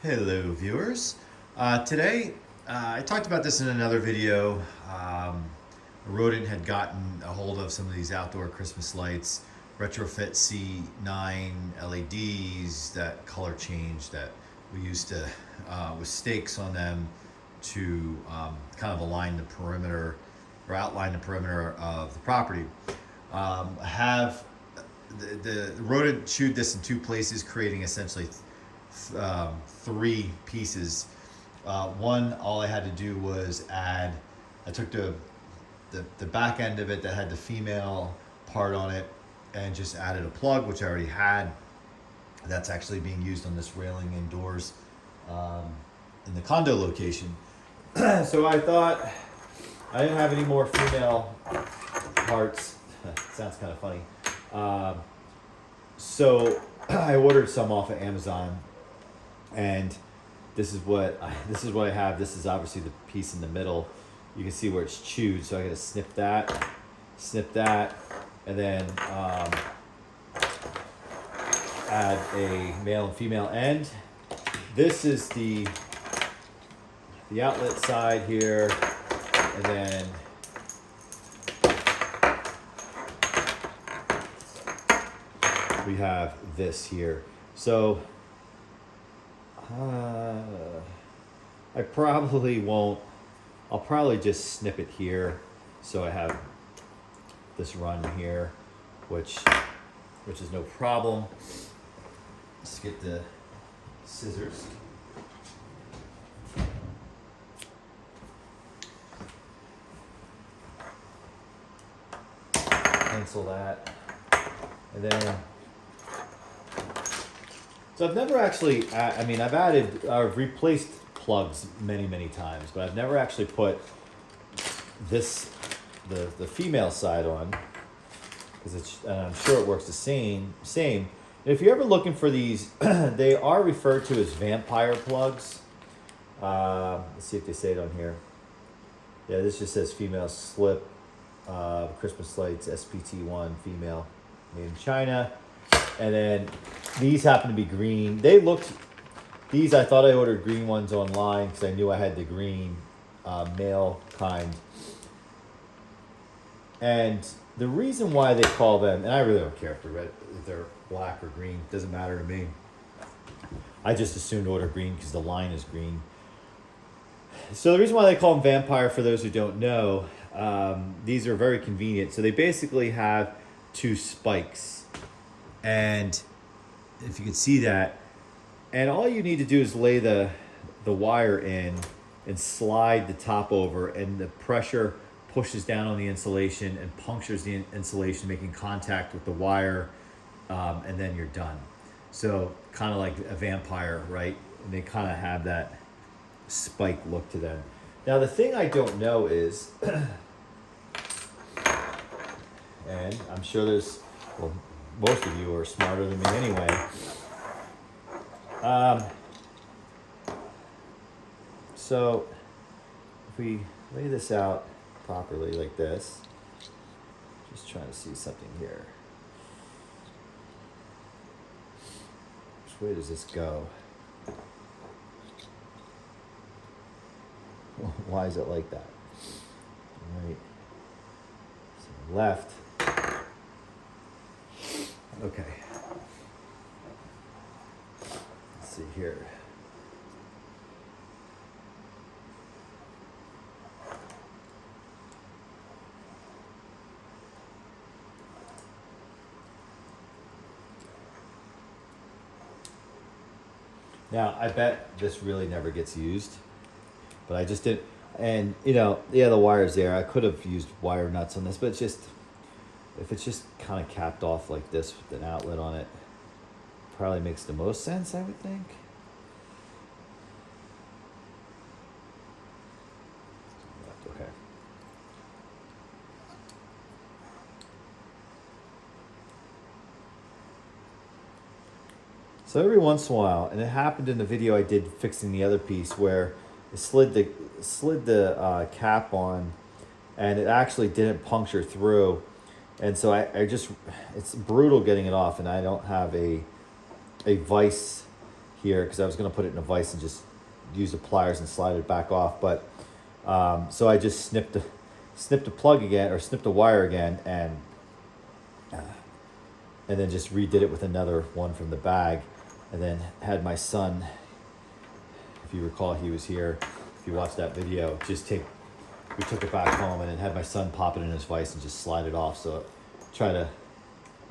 Hello viewers. Today, I talked about this in another video. A rodent had gotten a hold of some of these outdoor Christmas lights, retrofit C9 LEDs, that color change that we used to, with stakes on them to kind of align the perimeter or outline the perimeter of the property. Have the rodent chewed this in two places, creating essentially three pieces. One, all I had to do was add, I took the back end of it that had the female part on it and just added a plug, which I already had. That's actually being used on this railing indoors in the condo location. So I thought I didn't have any more female parts. Sounds kind of funny. So I ordered some off of Amazon, and this is what I have. This is obviously the piece in the middle. You can see where it's chewed, so I got to snip that, and then add a male and female end. This is the outlet side here, and then we have this here. So I probably won't. I'll probably just snip it here, so I have this run here, which is no problem. Let's get the scissors. Cancel that, and then. So I've never actually, I've replaced plugs many times, but I've never actually put the female side on, because I'm sure it works the same. And if you're ever looking for these, they are referred to as vampire plugs. Let's see if they say it on here. Yeah, this just says female slip, Christmas lights, SPT1, female, made in China. And then these happen to be green. These I thought I ordered green ones online because I knew I had the green male kind. And the reason why they call them, and I really don't care if they're black or green, doesn't matter to me. I just assumed to order green because the line is green. So the reason why they call them vampire, for those who don't know, these are very convenient. So they basically have two spikes. And if you can see that, and all you need to do is lay the wire in and slide the top over, and the pressure pushes down on the insulation and punctures the insulation, making contact with the wire, and then you're done. So kind of like a vampire, right? And they kind of have that spike look to them. Now the thing I don't know is, and I'm sure most of you are smarter than me anyway. So if we lay this out properly like this, just trying to see something here. Which way does this go? Why is it like that? Right. So left. Okay. Let's see here. Now, I bet this really never gets used, but I just didn't. And, the wire's there. I could have used wire nuts on this, but if it's just kind of capped off like this with an outlet on it, probably makes the most sense, I would think. Okay. So every once in a while, and it happened in the video I did fixing the other piece, where it slid the cap on, and it actually didn't puncture through. And so it's brutal getting it off, and I don't have a vise here because I was going to put it in a vise and just use the pliers and slide it back off. But so I just snipped the plug again, or snipped the wire again, and then just redid it with another one from the bag, and then had my son, if you recall, he was here. If you watched that video, we took it back home and then had my son pop it in his vise and just slide it off. So try to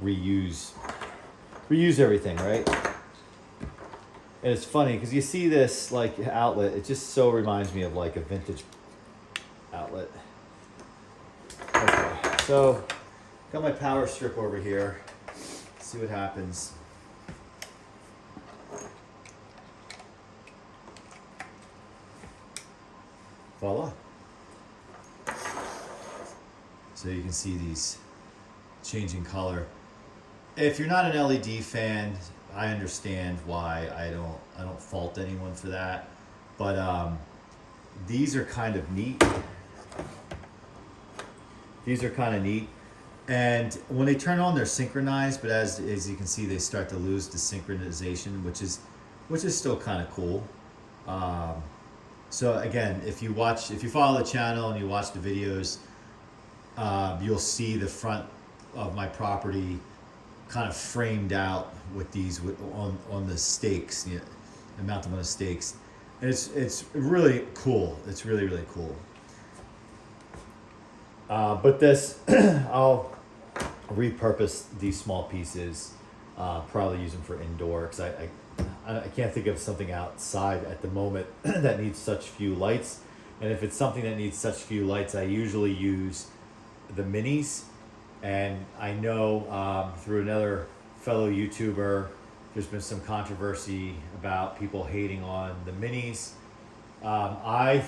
reuse everything, right? And it's funny because you see this like outlet, it just so reminds me of like a vintage outlet. Okay, so got my power strip over here. See what happens. Voila. So you can see these changing color. If you're not an LED fan, I understand why. I don't fault anyone for that. But these are kind of neat. These are kind of neat. And when they turn on, they're synchronized, but as you can see, they start to lose the synchronization, which is still kind of cool. So again, if you follow the channel and you watch the videos, you'll see the front of my property kind of framed out with these on the stakes. You know, I mount them on the stakes, and it's really cool. It's really, really cool. But this, I'll repurpose these small pieces, probably use them for indoor, because I can't think of something outside at the moment that needs such few lights. And if it's something that needs such few lights, I usually use the minis. And I know through another fellow YouTuber, there's been some controversy about people hating on the minis. I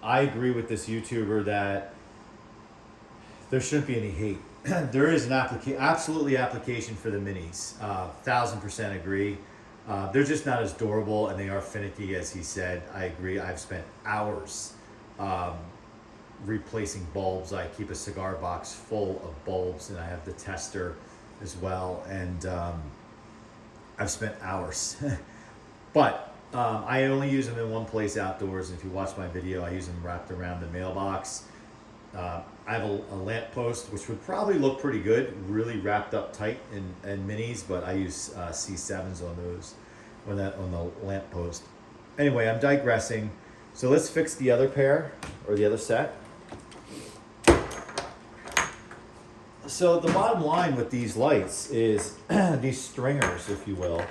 agree with this YouTuber that there shouldn't be any hate. There is an application for the minis. 1000% agree. They're just not as durable and they are finicky, as he said. I agree. I've spent hours replacing bulbs. I keep a cigar box full of bulbs, and I have the tester as well. And I've spent hours. But I only use them in one place outdoors. And if you watch my video, I use them wrapped around the mailbox. I have a lamp post, which would probably look pretty good, really wrapped up tight in minis, but I use C7s on those, on the lamp post. Anyway, I'm digressing. So let's fix the other pair, or the other set. So the bottom line with these lights is these stringers, if you will.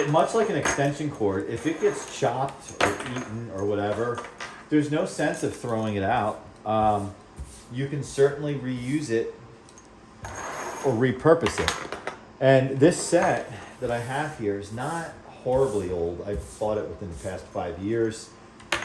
Much like an extension cord, if it gets chopped or eaten or whatever, there's no sense of throwing it out. You can certainly reuse it or repurpose it. And this set that I have here is not horribly old. I bought it within the past 5 years.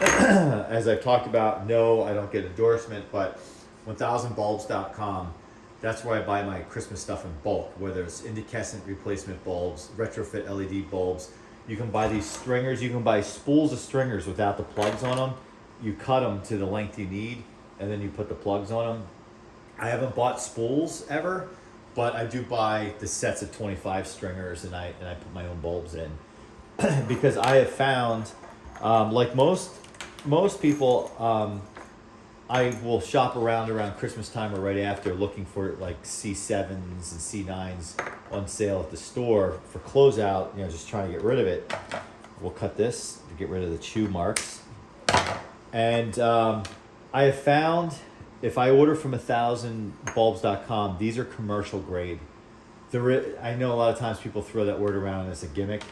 As I've talked about, no, I don't get endorsement, but 1000bulbs.com, that's where I buy my Christmas stuff in bulk, whether it's incandescent replacement bulbs, retrofit LED bulbs. You can buy these stringers. You can buy spools of stringers without the plugs on them. You cut them to the length you need, and then you put the plugs on them. I haven't bought spools ever, but I do buy the sets of 25 stringers, and I put my own bulbs in. Because I have found, like most people, I will shop around Christmas time or right after, looking for like C7s and C9s on sale at the store for closeout, just trying to get rid of it. We'll cut this to get rid of the chew marks. And I have found, if I order from 1000bulbs.com, these are commercial grade. I know a lot of times people throw that word around as a gimmick,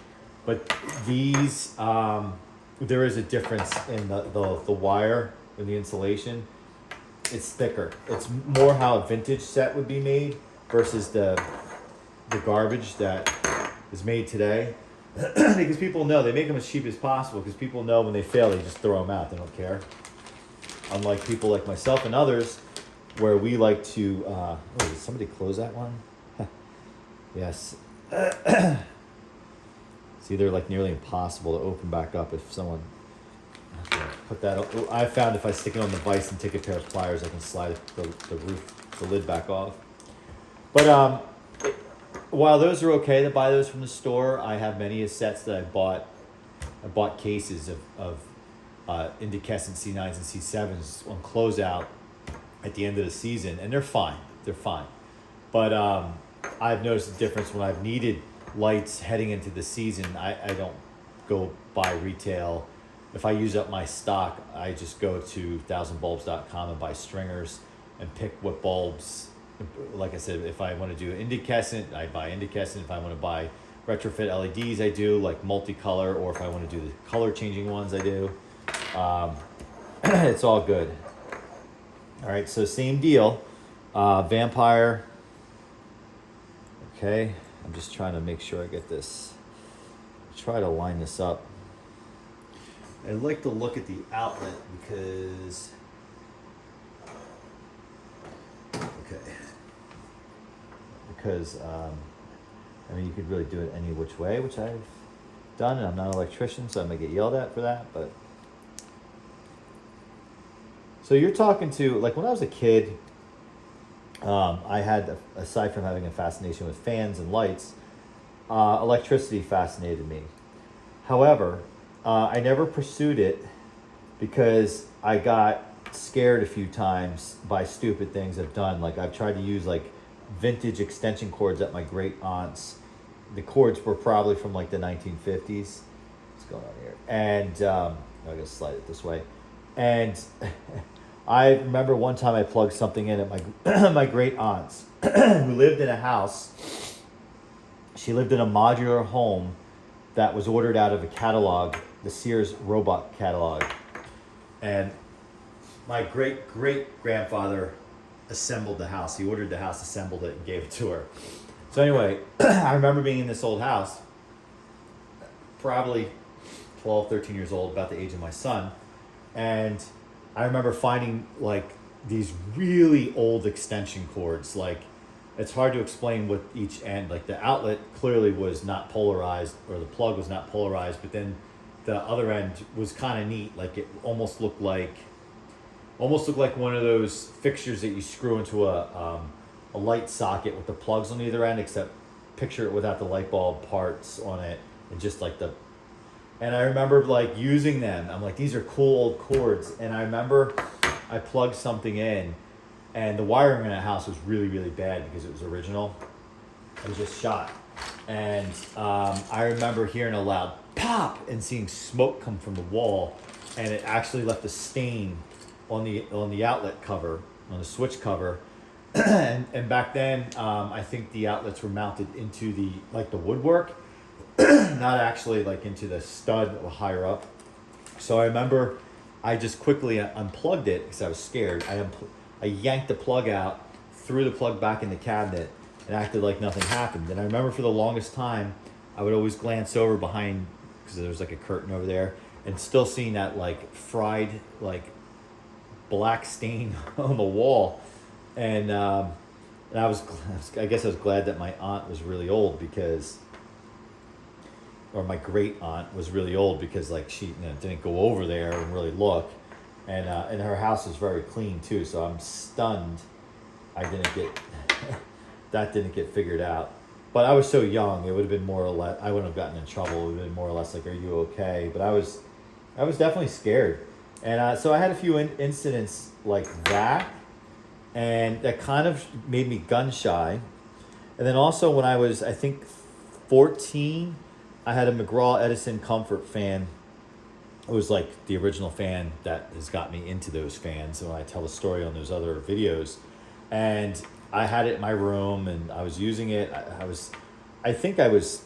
but these, there is a difference in the wire and the insulation. It's thicker. It's more how a vintage set would be made versus the garbage that is made today. Because people know, they make them as cheap as possible, because people know when they fail, they just throw them out. They don't care. Unlike people like myself and others, where we like to, did somebody close that one? Yes. It's either like nearly impossible to open back up if someone put that up. I found if I stick it on the vise and take a pair of pliers, I can slide the lid back off. But while those are okay to buy those from the store, I have many sets that I bought. I bought cases of incandescent C9s and C7s on closeout at the end of the season, and they're fine. They're fine. But I've noticed a difference when I've needed lights heading into the season. I don't go buy retail. If I use up my stock, I just go to thousandbulbs.com and buy stringers and pick what bulbs. Like I said, if I want to do incandescent, I buy incandescent. If I want to buy retrofit LEDs, I do, like multicolor, or if I want to do the color changing ones, I do. It's all good. All right, so same deal. Vampire. Okay, I'm just trying to make sure I get this. Try to line this up. I'd like to look at the outlet because, I mean, you could really do it any which way, which I've done, and I'm not an electrician, so I might get yelled at for that, but. So you're talking to, like when I was a kid, I had, aside from having a fascination with fans and lights, electricity fascinated me. However, I never pursued it because I got scared a few times by stupid things I've done. Like I've tried to use like vintage extension cords at my great aunt's. The cords were probably from like the 1950s. What's going on here? And I'm gonna slide it this way. And I remember one time I plugged something in at my my great aunt's, who lived in a house. She lived in a modular home that was ordered out of a catalog, the Sears robot catalog. And my great-great-grandfather assembled the house. He ordered the house, assembled it, and gave it to her. So anyway, I remember being in this old house, probably 12, 13 years old, about the age of my son. And I remember finding like these really old extension cords. Like it's hard to explain what each end, like the outlet clearly was not polarized, or the plug was not polarized, but then the other end was kind of neat. Like it almost looked like one of those fixtures that you screw into a light socket with the plugs on either end, except picture it without the light bulb parts on it, and just like the. And I remember like using them. I'm like, these are cool old cords. And I remember I plugged something in, and the wiring in that house was really, really bad because it was original. It was just shot. And I remember hearing a loud pop and seeing smoke come from the wall, and it actually left a stain on the outlet cover, on the switch cover. and back then, I think the outlets were mounted into the woodwork, not actually like into the stud higher up. So I remember I just quickly unplugged it because I was scared. I yanked the plug out, threw the plug back in the cabinet, and acted like nothing happened. And I remember for the longest time, I would always glance over behind, because there was like a curtain over there, and still seeing that like fried, like black stain on the wall. And I guess I was glad that my aunt was really old, because, or my great aunt was really old, because like she didn't go over there and really look. And her house is very clean too, so I'm stunned I didn't get that didn't get figured out. But I was so young, it would have been more or less, I wouldn't have gotten in trouble. It would have been more or less like, are you okay? But I was definitely scared. And so I had a few incidents like that, and that kind of made me gun shy. And then also when I was, I think, 14, I had a McGraw Edison Comfort fan. It was like the original fan that has got me into those fans, and I tell the story on those other videos. And I had it in my room, and I was using it. I think I was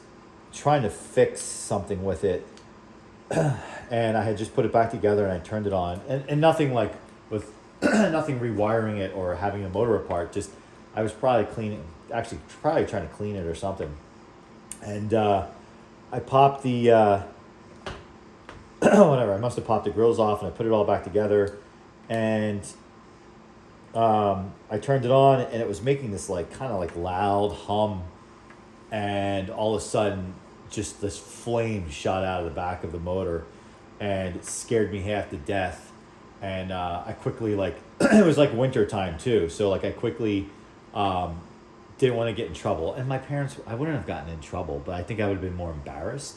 trying to fix something with it, and I had just put it back together, and I turned it on, and nothing like with nothing rewiring it or having a motor apart. Just I was probably trying to clean it or something, and I popped the whatever. I must have popped the grills off, and I put it all back together, and I turned it on, and it was making this like kind of like loud hum, and all of a sudden just this flame shot out of the back of the motor, and it scared me half to death. And I quickly, like, it was like winter time too, so like I quickly didn't want to get in trouble. And my parents, I wouldn't have gotten in trouble, but I think I would have been more embarrassed.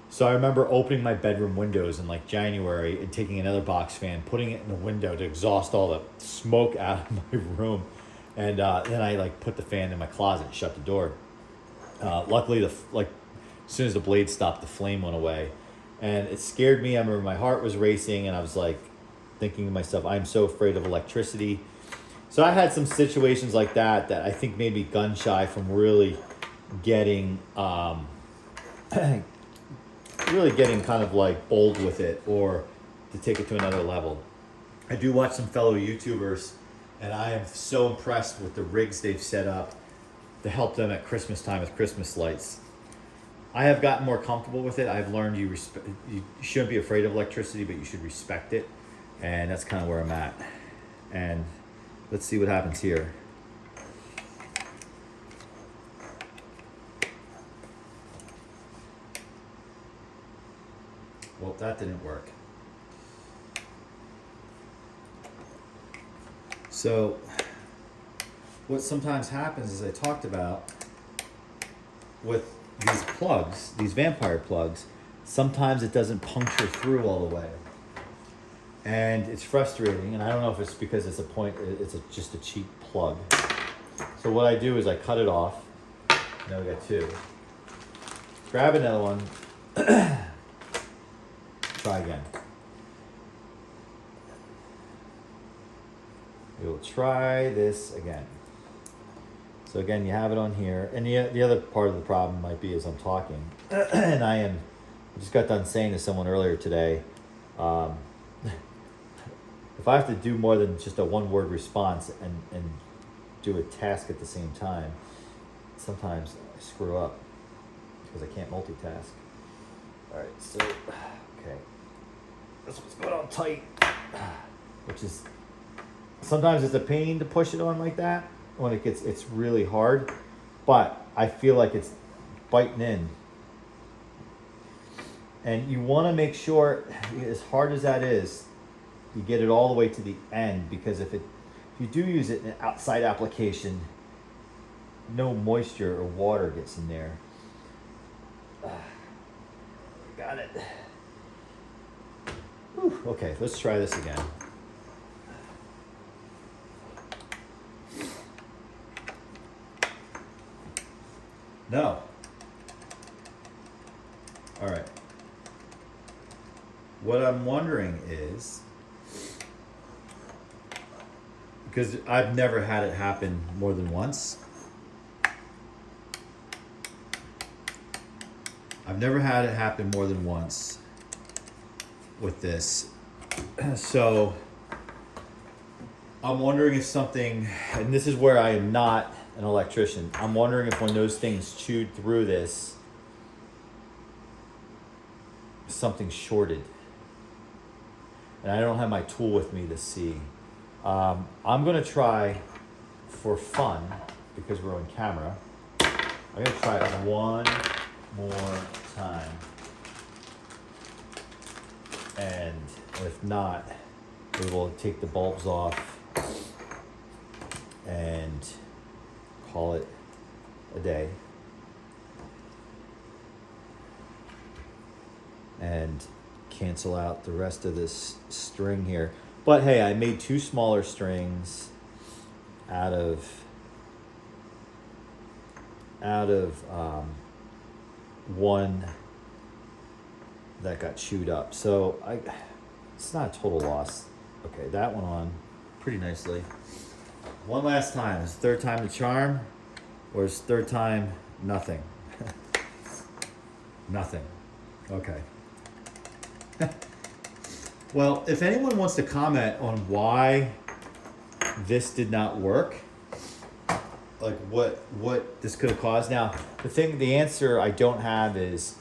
So I remember opening my bedroom windows in like January and taking another box fan, putting it in the window to exhaust all the smoke out of my room. And then I like put the fan in my closet and shut the door. Luckily, as soon as the blade stopped, the flame went away. And it scared me. I remember my heart was racing and I was like thinking to myself, I'm so afraid of electricity. So I had some situations like that I think made me gun shy from really getting kind of like bold with it or to take it to another level. I do watch some fellow YouTubers and I am so impressed with the rigs they've set up to help them at Christmas time with Christmas lights. I have gotten more comfortable with it. I've learned you shouldn't be afraid of electricity, but you should respect it. And that's kind of where I'm at. And let's see what happens here. Well, that didn't work. So what sometimes happens, as I talked about, with these plugs, these vampire plugs, sometimes it doesn't puncture through all the way. And it's frustrating, and I don't know if it's because it's just a cheap plug. So what I do is I cut it off. Now we got two. Grab another one. Try again. We'll try this again. So again, you have it on here. And the other part of the problem might be as I'm talking, and I just got done saying to someone earlier today, if I have to do more than just a one-word response and do a task at the same time, sometimes I screw up because I can't multitask. All right, so, okay. This one's going on tight, which is, sometimes it's a pain to push it on like that when it's really hard, but I feel like it's biting in. And you want to make sure, as hard as that is, you get it all the way to the end, because if you do use it in an outside application, no moisture or water gets in there. Got it. Whew, okay, let's try this again. No. All right. What I'm wondering is, because I've never had it happen more than once. I've never had it happen more than once with this. So I'm wondering if something, and this is where I am not an electrician, I'm wondering if when those things chewed through this, something shorted. And I don't have my tool with me to see. I'm going to try, for fun, because we're on camera, I'm going to try it one more time. And if not, we will take the bulbs off and call it a day. And cancel out the rest of this string here. But hey, I made two smaller strings out of one that got chewed up. So it's not a total loss. Okay, that went on pretty nicely. One last time. Is third time the charm, or is third time nothing? Nothing. Okay. Well, if anyone wants to comment on why this did not work, like what this could have caused. Now, the answer I don't have is,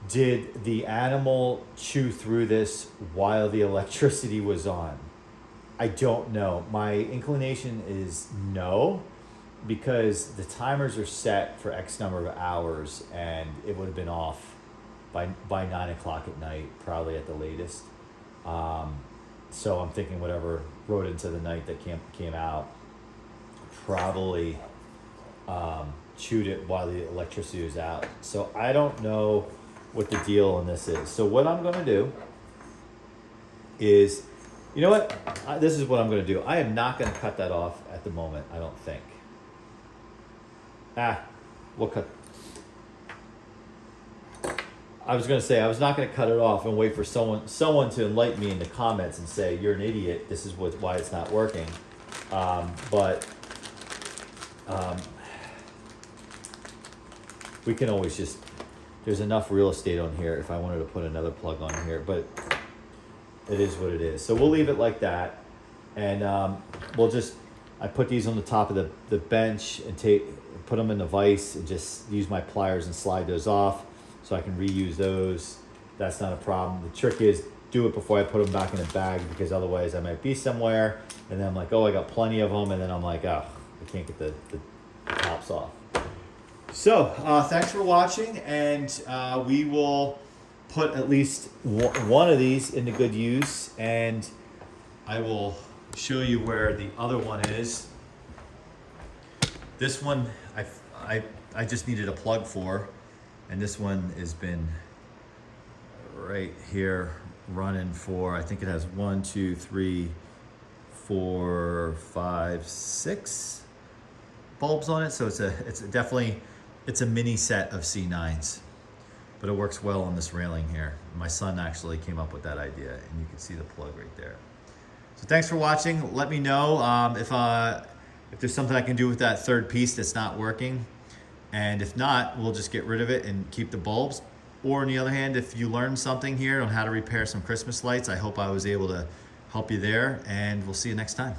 did the animal chew through this while the electricity was on? I don't know. My inclination is no, because the timers are set for X number of hours and it would have been off by 9 o'clock at night, probably at the latest. So I'm thinking whatever rode into the night that came out probably chewed it while the electricity was out. So I don't know what the deal on this is. So what I'm gonna do is, you know what? This is what I'm gonna do. I am not gonna cut that off at the moment, I don't think. We'll cut. I was gonna say, I was not gonna cut it off and wait for someone to enlighten me in the comments and say, you're an idiot, this is why it's not working. We can always just, there's enough real estate on here if I wanted to put another plug on here, but it is what it is. So we'll leave it like that. And I put these on the top of the bench and put them in the vise and just use my pliers and slide those off so I can reuse those. That's not a problem. The trick is do it before I put them back in the bag, because otherwise I might be somewhere and then I'm like, oh, I got plenty of them. And then I'm like, oh, I can't get the tops off. So thanks for watching, and we will put at least one of these into good use, and I will show you where the other one is. This one I just needed a plug for, and this one has been right here running for, I think it has 1, 2, 3, 4, 5, 6 bulbs on it. So it's a mini set of C9s, but it works well on this railing here. My son actually came up with that idea, and you can see the plug right there. So thanks for watching. Let me know if there's something I can do with that third piece that's not working. And if not, we'll just get rid of it and keep the bulbs. Or on the other hand, if you learned something here on how to repair some Christmas lights, I hope I was able to help you there, and we'll see you next time.